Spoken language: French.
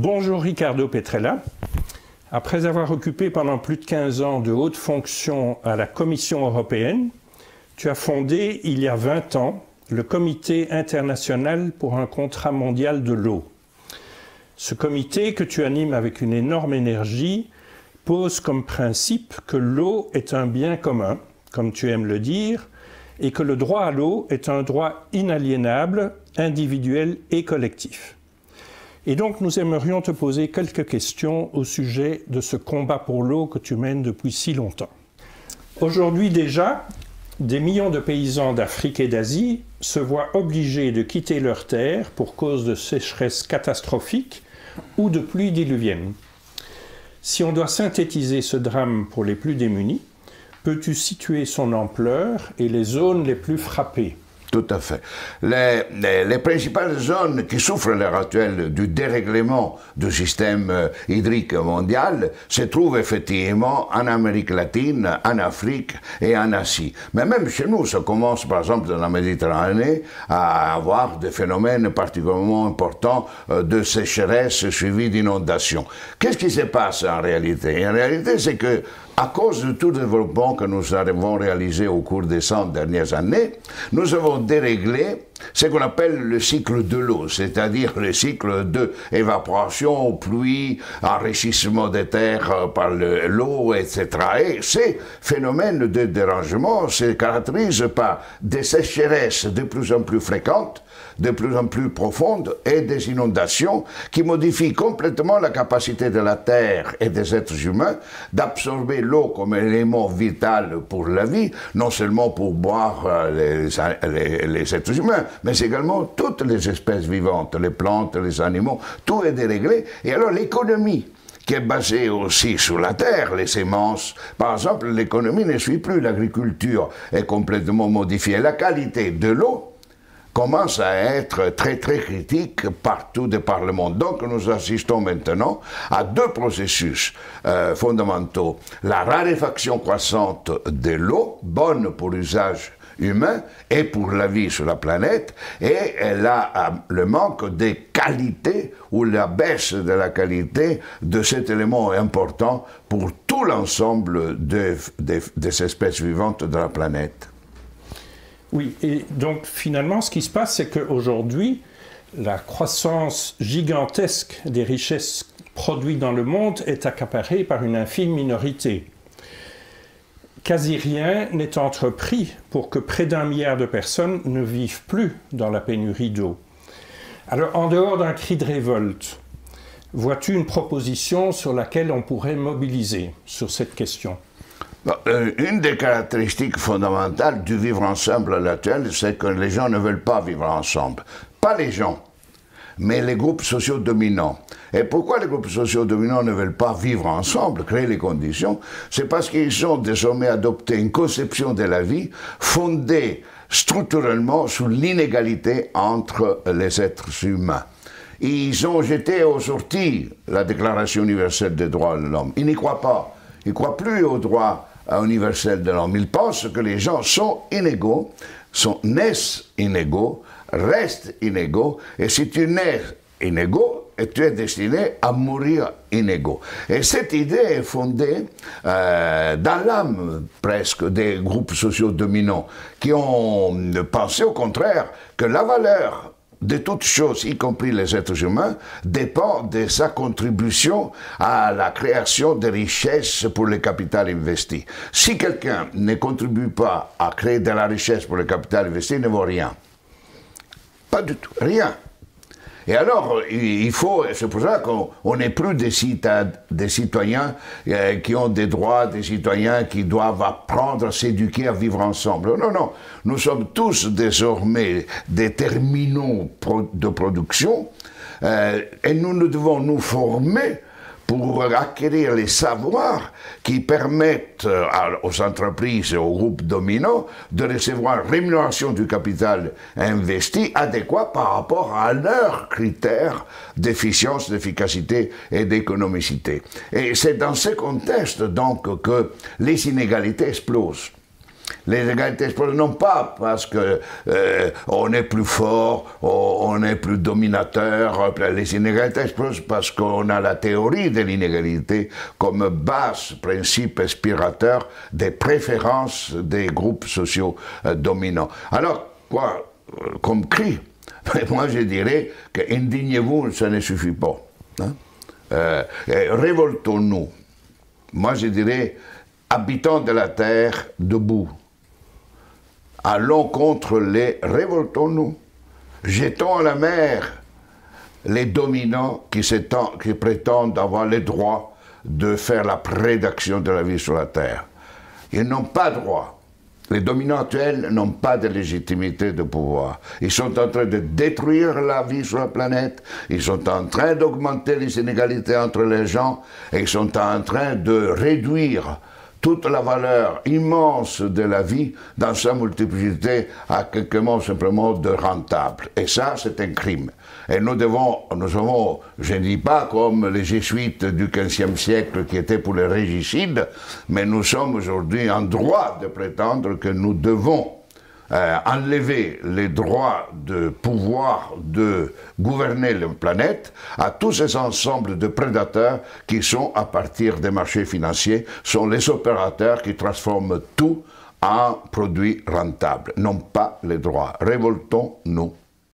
Bonjour Ricardo Petrella. Après avoir occupé pendant plus de 15 ans de hautes fonctions à la Commission européenne, tu as fondé il y a 20 ans le Comité international pour un contrat mondial de l'eau. Ce comité, que tu animes avec une énorme énergie, pose comme principe que l'eau est un bien commun, comme tu aimes le dire, et que le droit à l'eau est un droit inaliénable, individuel et collectif. Et donc, nous aimerions te poser quelques questions au sujet de ce combat pour l'eau que tu mènes depuis si longtemps. Aujourd'hui déjà, des millions de paysans d'Afrique et d'Asie se voient obligés de quitter leurs terres pour cause de sécheresse catastrophique ou de pluies diluviennes. Si on doit synthétiser ce drame pour les plus démunis, peux-tu situer son ampleur et les zones les plus frappées ? Tout à fait. Les principales zones qui souffrent à l'heure actuelle du dérèglement du système hydrique mondial se trouvent effectivement en Amérique latine, en Afrique et en Asie. Mais même chez nous, ça commence par exemple dans la Méditerranée à avoir des phénomènes particulièrement importants de sécheresse suivis d'inondations. Qu'est-ce qui se passe en réalité? En réalité, c'est que à cause de tout le développement que nous avons réalisé au cours des 100 dernières années, nous avons déréglé ce qu'on appelle le cycle de l'eau, c'est-à-dire le cycle de évaporation, pluie, enrichissement des terres par l'eau, etc. Et ces phénomènes de dérangement se caractérisent par des sécheresses de plus en plus fréquentes, de plus en plus profondes et des inondations qui modifient complètement la capacité de la Terre et des êtres humains d'absorber l'eau comme élément vital pour la vie, non seulement pour boire les êtres humains, mais également toutes les espèces vivantes, les plantes, les animaux, tout est déréglé. Et alors l'économie, qui est basée aussi sur la terre, les semences. Par exemple, l'économie ne suit plus, l'agriculture est complètement modifiée. La qualité de l'eau commence à être très très critique partout de par le monde. Donc nous assistons maintenant à deux processus fondamentaux. La raréfaction croissante de l'eau, bonne pour l'usage humain et pour la vie sur la planète, et le manque de qualité ou la baisse de la qualité de cet élément important pour tout l'ensemble des espèces vivantes de la planète. Oui, et donc finalement, ce qui se passe, c'est qu'aujourd'hui, la croissance gigantesque des richesses produites dans le monde est accaparée par une infime minorité. Quasi rien n'est entrepris pour que près d'1 milliard de personnes ne vivent plus dans la pénurie d'eau. Alors, en dehors d'un cri de révolte, vois-tu une proposition sur laquelle on pourrait mobiliser sur cette question ? Une des caractéristiques fondamentales du vivre ensemble à l'actuel, c'est que les gens ne veulent pas vivre ensemble. Pas les gens, mais les groupes sociaux dominants. Et pourquoi les groupes sociaux dominants ne veulent pas vivre ensemble, créer les conditions? C'est parce qu'ils ont désormais adopté une conception de la vie fondée structurellement sur l'inégalité entre les êtres humains. Ils ont jeté aux orties la Déclaration universelle des droits de l'homme. Ils n'y croient pas. Ils ne croient plus aux droits universels de l'homme. Ils pensent que les gens sont inégaux, naissent inégaux, restent inégaux, et si tu nais inégaux, tu es destiné à mourir inégaux. Et cette idée est fondée dans l'âme presque des groupes sociaux dominants qui ont pensé au contraire que la valeur de toutes choses, y compris les êtres humains, dépend de sa contribution à la création de richesses pour le capital investi. Si quelqu'un ne contribue pas à créer de la richesse pour le capital investi, il ne vaut rien. Pas du tout, rien. Et alors, c'est pour ça qu'on n'est plus des citoyens qui ont des droits, des citoyens qui doivent apprendre à s'éduquer à vivre ensemble. Non, non, nous sommes tous désormais des terminaux de production et nous devons nous former pour acquérir les savoirs qui permettent aux entreprises et aux groupes dominants de recevoir une rémunération du capital investi adéquat par rapport à leurs critères d'efficience, d'efficacité et d'économicité. Et c'est dans ce contexte donc que les inégalités explosent. Les égalités explosent non pas parce que on est plus fort, on est plus dominateur. Les inégalités explosent parce qu'on a la théorie de l'inégalité comme base, principe inspirateur des préférences des groupes sociaux dominants. Alors, quoi, comme cri, moi je dirais que indignez-vous, ça ne suffit pas. Hein? Révoltons-nous. Moi je dirais, habitants de la terre, debout. Allons contre les révoltons-nous. Jetons à la mer les dominants qui prétendent avoir le droit de faire la prédaction de la vie sur la terre. Ils n'ont pas droit. Les dominants actuels n'ont pas de légitimité de pouvoir. Ils sont en train de détruire la vie sur la planète, ils sont en train d'augmenter les inégalités entre les gens, et ils sont en train de réduire toute la valeur immense de la vie dans sa multiplicité à quelques mots simplement de rentable. Et ça, c'est un crime. Et nous avons, je ne dis pas comme les jésuites du XVe siècle qui étaient pour les régicides, mais nous sommes aujourd'hui en droit de prétendre que nous devons enlever les droits de pouvoir de gouverner la planète à tous ces ensembles de prédateurs qui sont, à partir des marchés financiers, sont les opérateurs qui transforment tout en produits rentables. Non pas les droits. Révoltons-nous.